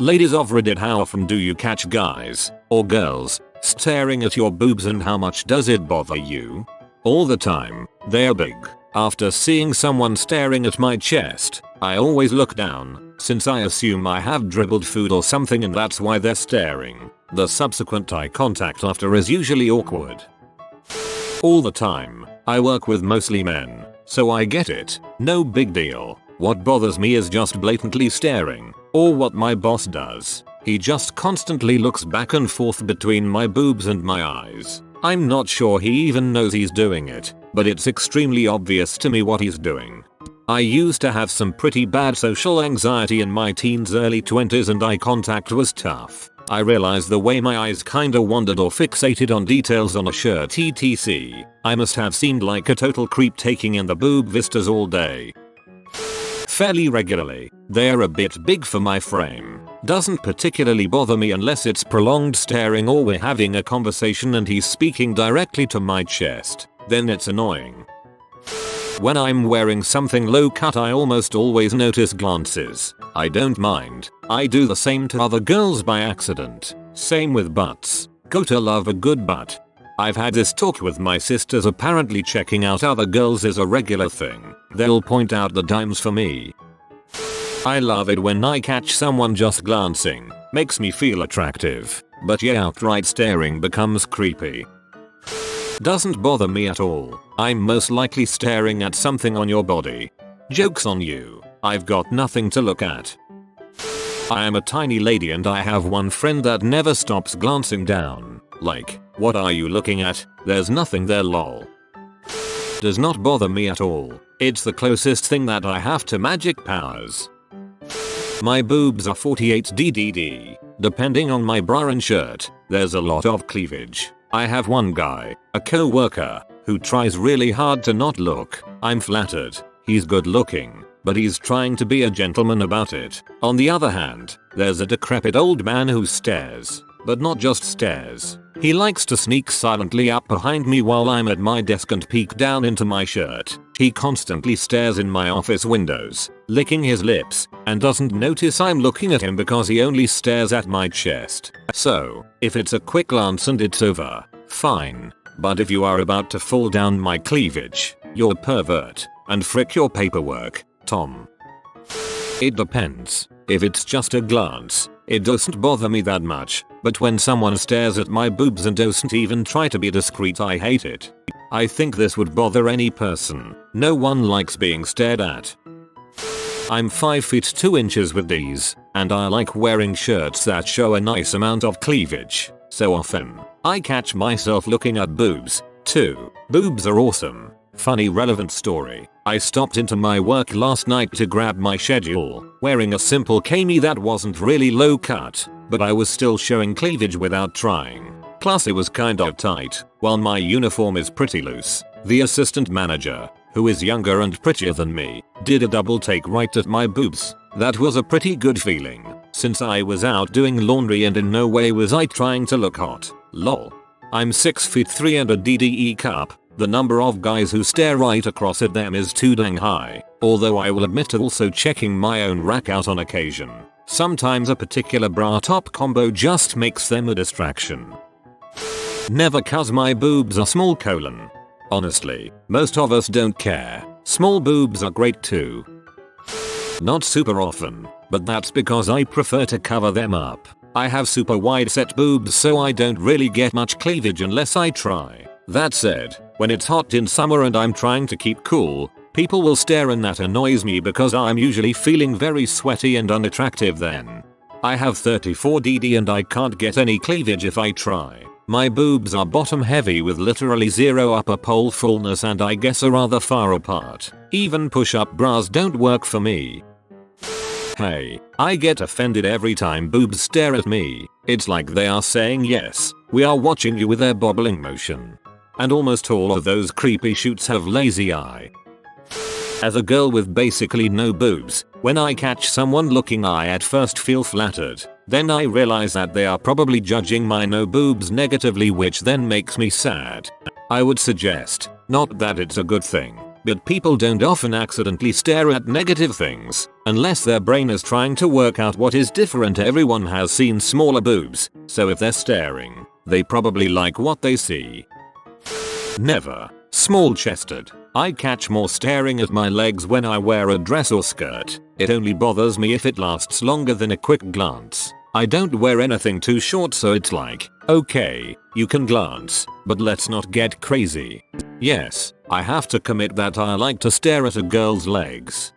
Ladies of Reddit, how often do you catch guys, or girls, staring at your boobs and how much does it bother you? All the time. They're big. After seeing someone staring at my chest, I always look down, since I assume I have dribbled food or something and that's why they're staring. The subsequent eye contact after is usually awkward. All the time. I work with mostly men, so I get it. No big deal. What bothers me is just blatantly staring, or what my boss does. He just constantly looks back and forth between my boobs and my eyes. I'm not sure he even knows he's doing it, but it's extremely obvious to me what he's doing. I used to have some pretty bad social anxiety in my teens, early 20s, and eye contact was tough. I realized the way my eyes kinda wandered or fixated on details on a shirt etc. I must have seemed like a total creep taking in the boob vistas all day. Fairly regularly. They're a bit big for my frame. Doesn't particularly bother me unless it's prolonged staring or we're having a conversation and he's speaking directly to my chest. Then it's annoying. When I'm wearing something low cut, I almost always notice glances. I don't mind. I do the same to other girls by accident. Same with butts. Gotta love a good butt. I've had this talk with my sisters. Apparently checking out other girls is a regular thing. They'll point out the dimes for me. I love it when I catch someone just glancing. Makes me feel attractive. But yeah, outright staring becomes creepy. Doesn't bother me at all. I'm most likely staring at something on your body. Joke's on you. I've got nothing to look at. I am a tiny lady and I have one friend that never stops glancing down. Like, what are you looking at? There's nothing there, lol. Does not bother me at all. It's the closest thing that I have to magic powers. My boobs are 48 ddd. Depending on my bra and shirt, there's a lot of cleavage. I have one guy, a co-worker, who tries really hard to not look. I'm flattered. He's good looking, but he's trying to be a gentleman about it. On the other hand, there's a decrepit old man who stares. But not just stares. He likes to sneak silently up behind me while I'm at my desk and peek down into my shirt. He constantly stares in my office windows, licking his lips, and doesn't notice I'm looking at him because he only stares at my chest. So, if it's a quick glance and it's over, fine. But if you are about to fall down my cleavage, you're a pervert, and frick your paperwork, Tom. It depends. If it's just a glance, it doesn't bother me that much, but when someone stares at my boobs and doesn't even try to be discreet, I hate it. I think this would bother any person. No one likes being stared at. I'm 5 feet 2 inches with these, and I like wearing shirts that show a nice amount of cleavage. So often, I catch myself looking at boobs, too. Boobs are awesome. Funny relevant story. I stopped into my work last night to grab my schedule, wearing a simple cami that wasn't really low cut, but I was still showing cleavage without trying. Plus it was kind of tight, while my uniform is pretty loose. The assistant manager, who is younger and prettier than me, did a double take right at my boobs. That was a pretty good feeling, since I was out doing laundry and in no way was I trying to look hot. Lol. I'm 6 feet 3 and a DDE cup. The number of guys who stare right across at them is too dang high, although I will admit to also checking my own rack out on occasion. Sometimes a particular bra top combo just makes them a distraction. Never, cause my boobs are small : honestly, most of us don't care. Small boobs are great too. Not super often, but that's because I prefer to cover them up. I have super wide set boobs, so I don't really get much cleavage unless I try. That said, when it's hot in summer and I'm trying to keep cool, people will stare and that annoys me because I'm usually feeling very sweaty and unattractive then. I have 34 DD and I can't get any cleavage if I try. My boobs are bottom heavy with literally zero upper pole fullness and I guess are rather far apart. Even push-up bras don't work for me. Hey, I get offended every time boobs stare at me. It's like they are saying yes, we are watching you with their bobbling motion. And almost all of those creepy shoots have lazy eye. As a girl with basically no boobs, when I catch someone looking, I at first feel flattered. Then I realize that they are probably judging my no boobs negatively, which then makes me sad. I would suggest, not that it's a good thing, but people don't often accidentally stare at negative things, unless their brain is trying to work out what is different. Everyone has seen smaller boobs, so if they're staring, they probably like what they see. Never. Small chested. I catch more staring at my legs when I wear a dress or skirt. It only bothers me if it lasts longer than a quick glance. I don't wear anything too short, so it's like, okay, you can glance, but let's not get crazy. Yes, I have to commit that I like to stare at a girl's legs.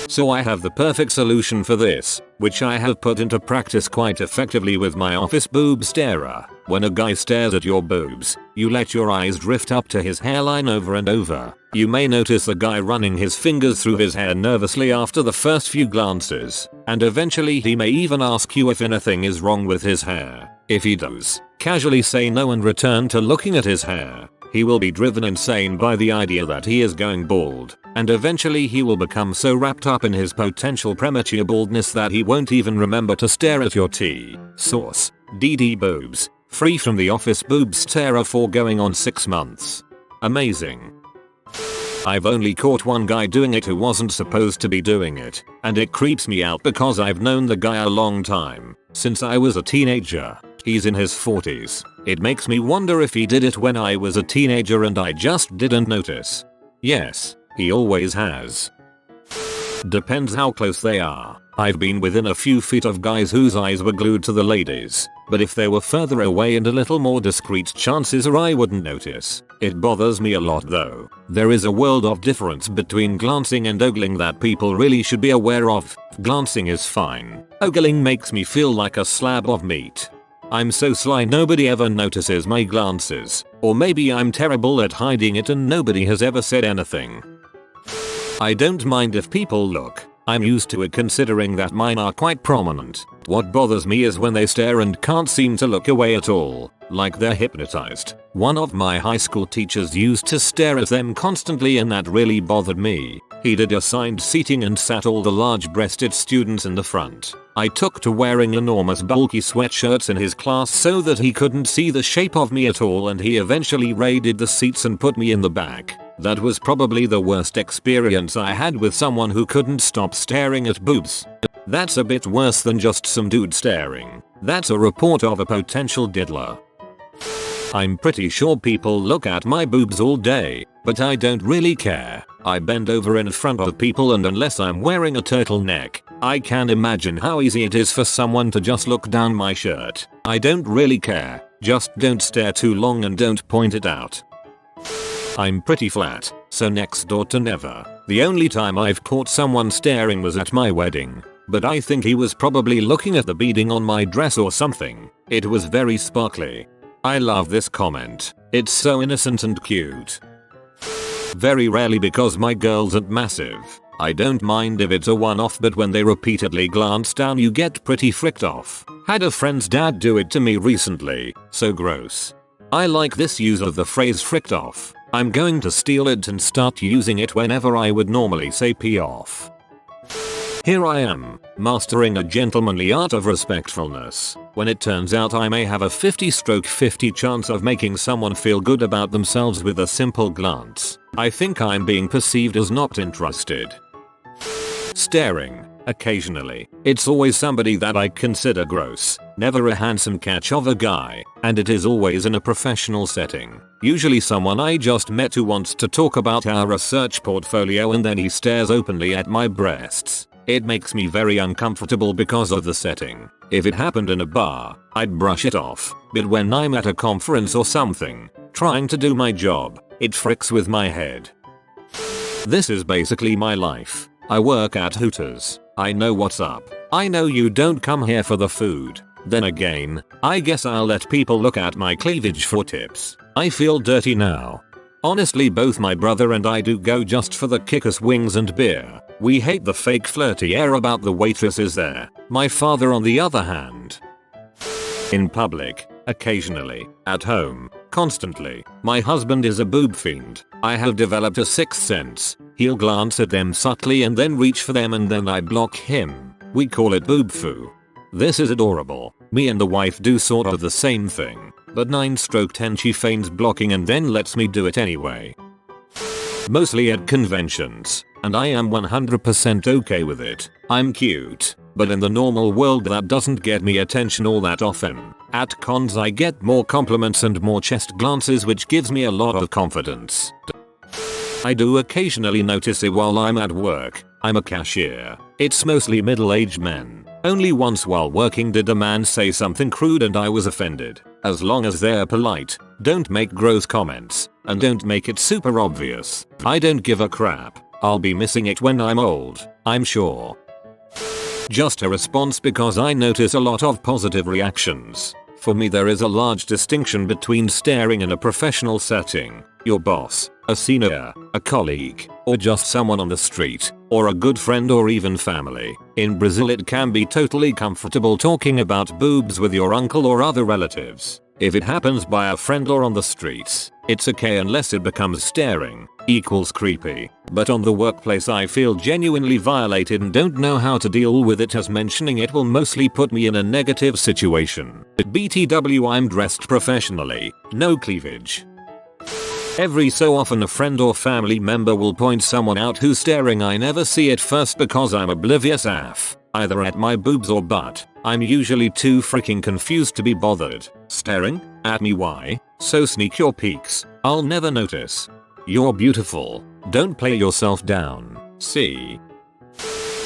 So I have the perfect solution for this, which I have put into practice quite effectively with my office boob starer. When a guy stares at your boobs, you let your eyes drift up to his hairline over and over. You may notice the guy running his fingers through his hair nervously after the first few glances, and eventually he may even ask you if anything is wrong with his hair. If he does, casually say no and return to looking at his hair. He will be driven insane by the idea that he is going bald, and eventually he will become so wrapped up in his potential premature baldness that he won't even remember to stare at your T. Source: DD boobs. Free from the office boob starer for going on 6 months. Amazing. I've only caught one guy doing it who wasn't supposed to be doing it, and it creeps me out because I've known the guy a long time, since I was a teenager. He's in his 40s. It makes me wonder if he did it when I was a teenager and I just didn't notice. Yes, he always has. Depends how close they are. I've been within a few feet of guys whose eyes were glued to the ladies, but if they were further away and a little more discreet, chances are I wouldn't notice. It bothers me a lot though. There is a world of difference between glancing and ogling that people really should be aware of. Glancing is fine. Ogling makes me feel like a slab of meat. I'm so sly nobody ever notices my glances, or maybe I'm terrible at hiding it and nobody has ever said anything. I don't mind if people look. I'm used to it considering that mine are quite prominent. What bothers me is when they stare and can't seem to look away at all, like they're hypnotized. One of my high school teachers used to stare at them constantly and that really bothered me. He did assigned seating and sat all the large-breasted students in the front. I took to wearing enormous bulky sweatshirts in his class so that he couldn't see the shape of me at all, and he eventually raided the seats and put me in the back. That was probably the worst experience I had with someone who couldn't stop staring at boobs. That's a bit worse than just some dude staring. That's a report of a potential diddler. I'm pretty sure people look at my boobs all day, but I don't really care. I bend over in front of people, and unless I'm wearing a turtleneck, I can imagine how easy it is for someone to just look down my shirt. I don't really care. Just don't stare too long and don't point it out. I'm pretty flat, so next door to never. The only time I've caught someone staring was at my wedding, but I think he was probably looking at the beading on my dress or something. It was very sparkly. I love this comment. It's so innocent and cute. Very rarely because my girls aren't massive. I don't mind if it's a one-off, but when they repeatedly glance down you get pretty fricked off. Had a friend's dad do it to me recently. So gross. I like this use of the phrase fricked off. I'm going to steal it and start using it whenever I would normally say pee off. Here I am, mastering a gentlemanly art of respectfulness, when it turns out I may have a 50/50 chance of making someone feel good about themselves with a simple glance. I think I'm being perceived as not interested. Staring. Occasionally. It's always somebody that I consider gross, never a handsome catch of a guy, and it is always in a professional setting. Usually someone I just met who wants to talk about our research portfolio and then he stares openly at my breasts. It makes me very uncomfortable because of the setting. If it happened in a bar, I'd brush it off, but when I'm at a conference or something, trying to do my job, it fricks with my head. This is basically my life. I work at Hooters. I know what's up. I know you don't come here for the food. Then again, I guess I'll let people look at my cleavage for tips. I feel dirty now. Honestly, both my brother and I do go just for the kick-ass wings and beer. We hate the fake flirty air about the waitresses there. My father on the other hand. In public, occasionally. At home, constantly. My husband is a boob fiend. I have developed a sixth sense. He'll glance at them subtly and then reach for them and then I block him. We call it boob foo. This is adorable. Me and the wife do sort of the same thing, but 9/10 she feigns blocking and then lets me do it anyway. Mostly at conventions, and I am 100% okay with it. I'm cute, but in the normal world that doesn't get me attention all that often. At cons I get more compliments and more chest glances, which gives me a lot of confidence. I do occasionally notice it while I'm at work. I'm a cashier. It's mostly middle-aged men. Only once while working did a man say something crude and I was offended. As long as they're polite, don't make gross comments, and don't make it super obvious. I don't give a crap. I'll be missing it when I'm old, I'm sure. Just a response because I notice a lot of positive reactions. For me there is a large distinction between staring in a professional setting, your boss, a senior, a colleague, or just someone on the street, or a good friend or even family. In Brazil it can be totally comfortable talking about boobs with your uncle or other relatives. If it happens by a friend or on the streets, it's okay unless it becomes staring equals creepy. But on the workplace I feel genuinely violated and don't know how to deal with it, as mentioning it will mostly put me in a negative situation. BTW, I'm dressed professionally, no cleavage. Every so often a friend or family member will point someone out who's staring. I never see it first because I'm oblivious AF. Either at my boobs or butt. I'm usually too freaking confused to be bothered. Staring? At me? Why? So sneak your peeks. I'll never notice. You're beautiful. Don't play yourself down. See?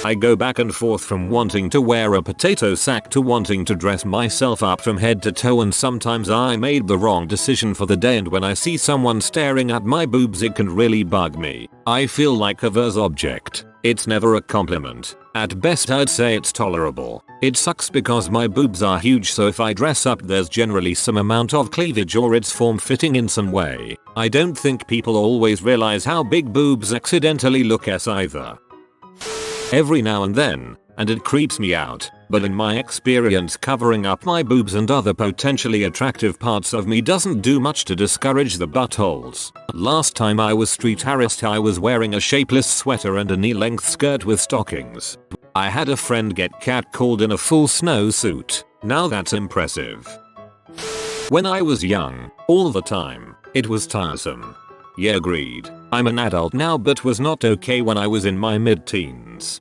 I go back and forth from wanting to wear a potato sack to wanting to dress myself up from head to toe, and sometimes I made the wrong decision for the day, and when I see someone staring at my boobs it can really bug me. I feel like a verse object. It's never a compliment. At best I'd say it's tolerable. It sucks because my boobs are huge, so if I dress up there's generally some amount of cleavage or it's form-fitting in some way. I don't think people always realize how big boobs accidentally look as either. Every now and then, and it creeps me out, but in my experience covering up my boobs and other potentially attractive parts of me doesn't do much to discourage the buttholes. Last time I was street harassed I was wearing a shapeless sweater and a knee-length skirt with stockings. I had a friend get catcalled in a full snowsuit. Now that's impressive. When I was young, all the time, it was tiresome. Yeah, agreed. I'm an adult now but was not okay when I was in my mid-teens.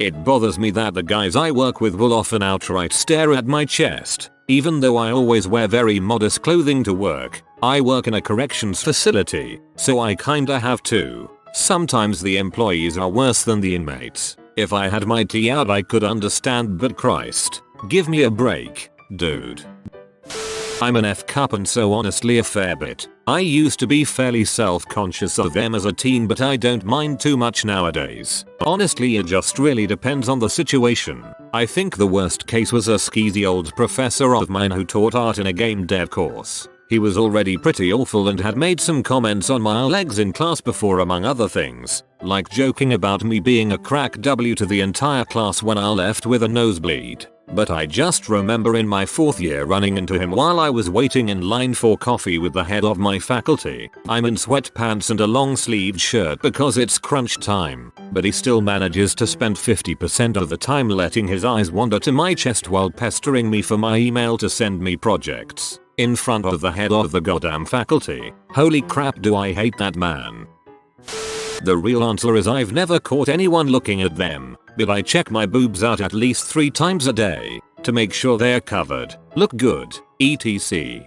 It bothers me that the guys I work with will often outright stare at my chest, even though I always wear very modest clothing to work. I work in a corrections facility, so I kinda have to. Sometimes the employees are worse than the inmates. If I had my tea out I could understand, but Christ, give me a break, dude. I'm an F-cup and so honestly a fair bit. I used to be fairly self-conscious of them as a teen, but I don't mind too much nowadays. Honestly it just really depends on the situation. I think the worst case was a skeezy old professor of mine who taught art in a game dev course. He was already pretty awful and had made some comments on my legs in class before, among other things, like joking about me being a crack W to the entire class when I left with a nosebleed. But I just remember in my 4th year running into him while I was waiting in line for coffee with the head of my faculty. I'm in sweatpants and a long-sleeved shirt because it's crunch time, but he still manages to spend 50% of the time letting his eyes wander to my chest while pestering me for my email to send me projects. In front of the head of the goddamn faculty. Holy crap, do I hate that man. The real answer is I've never caught anyone looking at them, but I check my boobs out at least 3 times a day to make sure they're covered, look good, etc.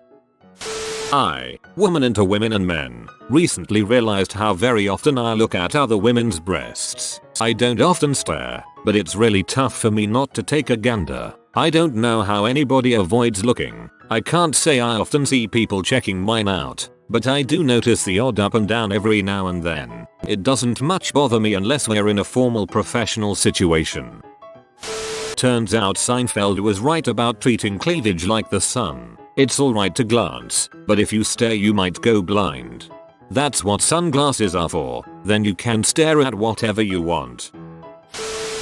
I, woman into women and men, recently realized how very often I look at other women's breasts. I don't often stare, but it's really tough for me not to take a gander. I don't know how anybody avoids looking. I can't say I often see people checking mine out, but I do notice the odd up and down every now and then. It doesn't much bother me unless we're in a formal professional situation. Turns out Seinfeld was right about treating cleavage like the sun. It's alright to glance, but if you stare you might go blind. That's what sunglasses are for, then you can stare at whatever you want.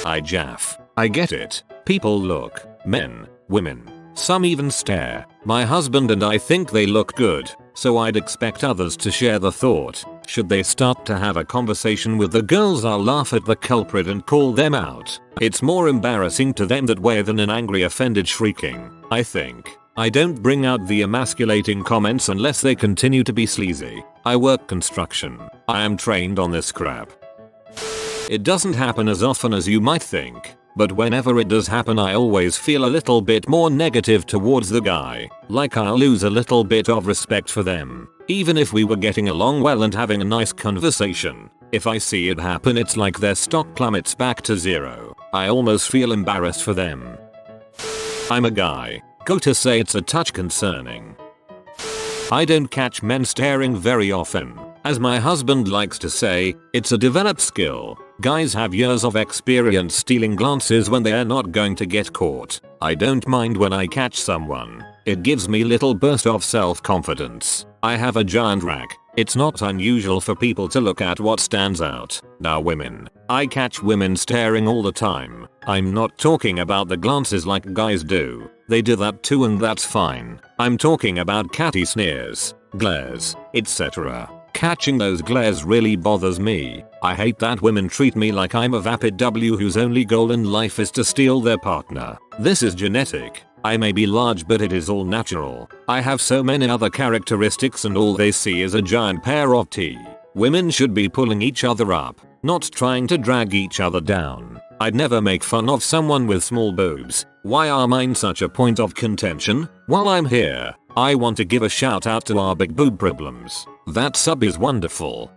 I jaff. I get it. People look. Men, women. Some even stare. My husband and I think they look good, so I'd expect others to share the thought. Should they start to have a conversation with the girls, I'll laugh at the culprit and call them out. It's more embarrassing to them that way than an angry offended shrieking, I think. I don't bring out the emasculating comments unless they continue to be sleazy. I work construction. I am trained on this crap. It doesn't happen as often as you might think, but whenever it does happen I always feel a little bit more negative towards the guy, like I'll lose a little bit of respect for them. Even if we were getting along well and having a nice conversation, if I see it happen it's like their stock plummets back to zero. I almost feel embarrassed for them. I'm a guy. Go to say it's a touch concerning. I don't catch men staring very often. As my husband likes to say, it's a developed skill. Guys have years of experience stealing glances when they are not going to get caught. I don't mind when I catch someone. It gives me little burst of self-confidence. I have a giant rack. It's not unusual for people to look at what stands out. Now women. I catch women staring all the time. I'm not talking about the glances like guys do. They do that too and that's fine. I'm talking about catty sneers, glares, etc. Catching those glares really bothers me. I hate that women treat me like I'm a vapid W whose only goal in life is to steal their partner. This is genetic. I may be large but it is all natural. I have so many other characteristics and all they see is a giant pair of teeth. Women should be pulling each other up, not trying to drag each other down. I'd never make fun of someone with small boobs. Why are mine such a point of contention? While I'm here, I want to give a shout out to our big boob problems. That sub is wonderful.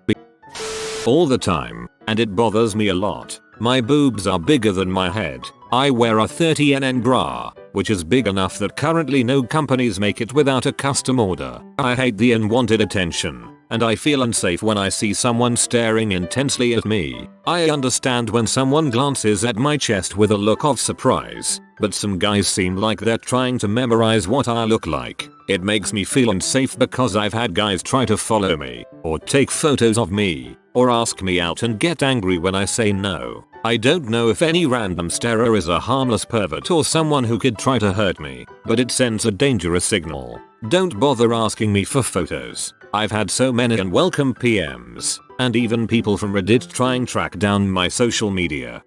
All the time, and it bothers me a lot. My boobs are bigger than my head. I wear a 30NN bra, which is big enough that currently no companies make it without a custom order. I hate the unwanted attention, and I feel unsafe when I see someone staring intensely at me. I understand when someone glances at my chest with a look of surprise, but some guys seem like they're trying to memorize what I look like. It makes me feel unsafe because I've had guys try to follow me, or take photos of me, or ask me out and get angry when I say no. I don't know if any random starer is a harmless pervert or someone who could try to hurt me, but it sends a dangerous signal. Don't bother asking me for photos. I've had so many unwelcome PMs, and even people from Reddit trying to track down my social media.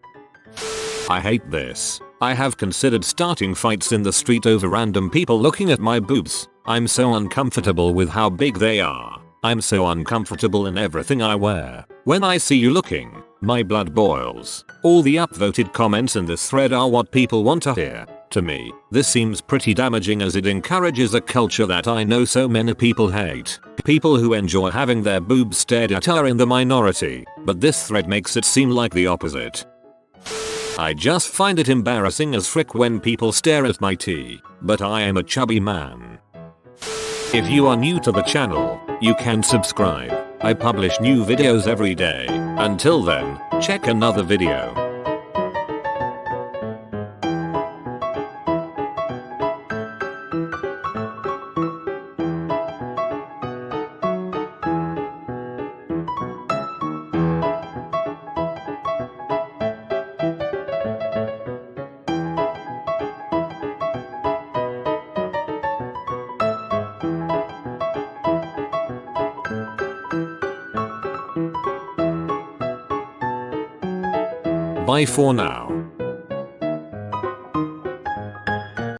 I hate this. I have considered starting fights in the street over random people looking at my boobs. I'm so uncomfortable with how big they are. I'm so uncomfortable in everything I wear. When I see you looking, my blood boils. All the upvoted comments in this thread are what people want to hear. To me, this seems pretty damaging as it encourages a culture that I know so many people hate. People who enjoy having their boobs stared at are in the minority, but this thread makes it seem like the opposite. I just find it embarrassing as frick when people stare at my tea, but I am a chubby man. If you are new to the channel, you can subscribe. I publish new videos every day. Until then, check another video. Bye for now.